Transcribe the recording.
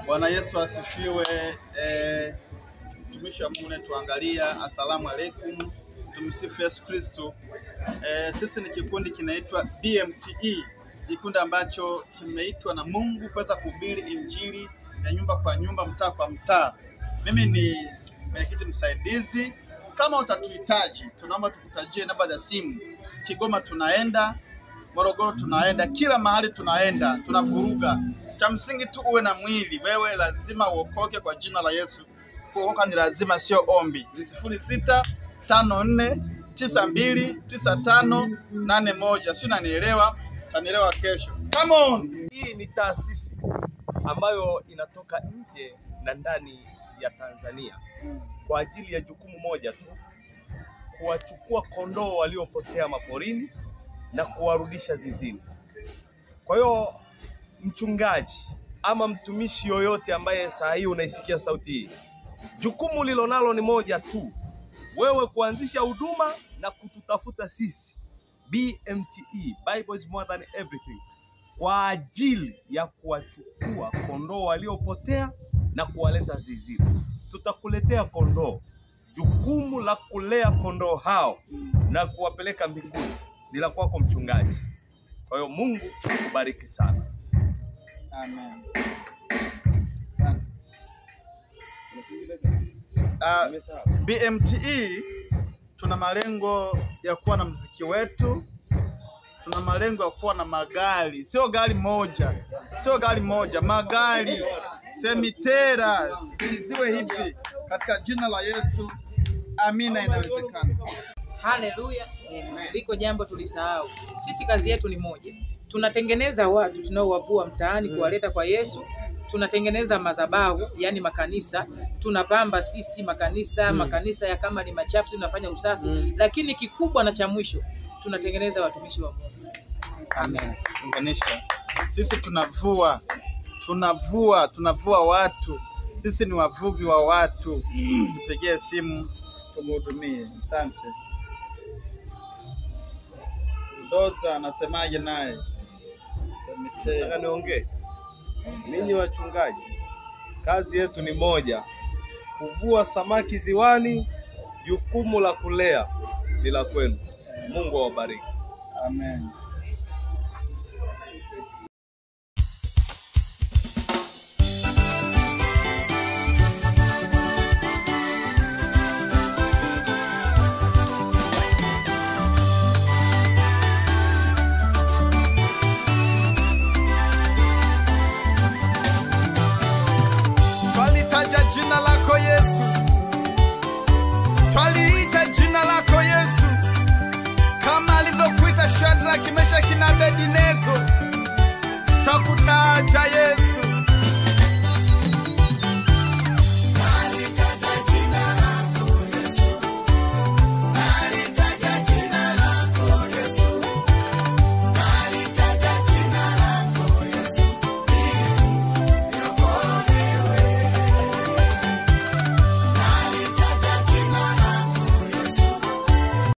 Bwana Yesu asifiwe. Mtumishi wa Mungu tuangalia, asalamu alaykum. Tumsifu Yesu Kristo. Sisi ni kikundi kinaitwa BMTE, kikundi ambacho kimeitwa na Mungu kuweza kuhubiri injili ya nyumba kwa nyumba, mtaa kwa mtaa. Mimi ni mwenyekiti msaidizi. Kama utatuhitaji, tunaomba tukutajie namba za simu. Kigoma tunaenda, Morogoro tunaenda, kila mahali tunaenda, tunavuruga. Cha msingi tu uwe na mwili. Wewe lazima uokoke kwa jina la Yesu. Kuokoka ni lazima, sio ombi. 0654929581. Sio, unanielewa? Utanielewa kesho. Come on. Hii ni taasisi ambayo inatoka nje na ndani ya Tanzania kwa ajili ya jukumu moja tu, kuwachukua kondoo waliopotea maporini na kuwarudisha zizini. Kwa hiyo mchungaji ama mtumishi yoyote ambaye saa hii unaisikia sauti hii, jukumu lilonalo ni moja tu, wewe kuanzisha huduma na kututafuta sisi BMTE, Bible is more than everything, kwa ajili ya kuwachukua kondoo waliopotea na kuwaleta zizini. Tutakuletea kondoo. Jukumu la kulea kondoo hao na kuwapeleka mbinguni ni la kwako mchungaji. Kwa hiyo Mungu akubariki sana. Amen. BMTE tuna malengo ya kuwa na muziki wetu. Tuna malengo ya kuwa na magari, sio gari moja, magari semitera ziwe hivi katika jina la Yesu. Amina, inawezekana. Haleluya. Liko jambo tulisahau. Sisi kazi yetu ni moja. Tunatengeneza watu tunaowavua mtaani kuwaleta kwa Yesu. Tunatengeneza madhabahu, yani makanisa. Tunapamba sisi makanisa, makanisa ya kama ni machafu tunafanya usafi. Lakini kikubwa na cha mwisho, tunatengeneza watumishi wa Mungu. Amen. Tunganisha. Sisi tunavua watu. Sisi ni wavuvi wa watu. Tupigie simu tumhudumie. Asante. Doza anasemaje naye? Nataka niongee. Ninyi wachungaji, kazi yetu ni moja, kuvua samaki ziwani. Jukumu la kulea ni la kwenu. Mungu awabariki. Amen. Twalitaja jina lako Yesu, twaliita jina lako Yesu, kama alivyokuita Shadraka, Meshaki na Abednego. Twakutaja Yesu.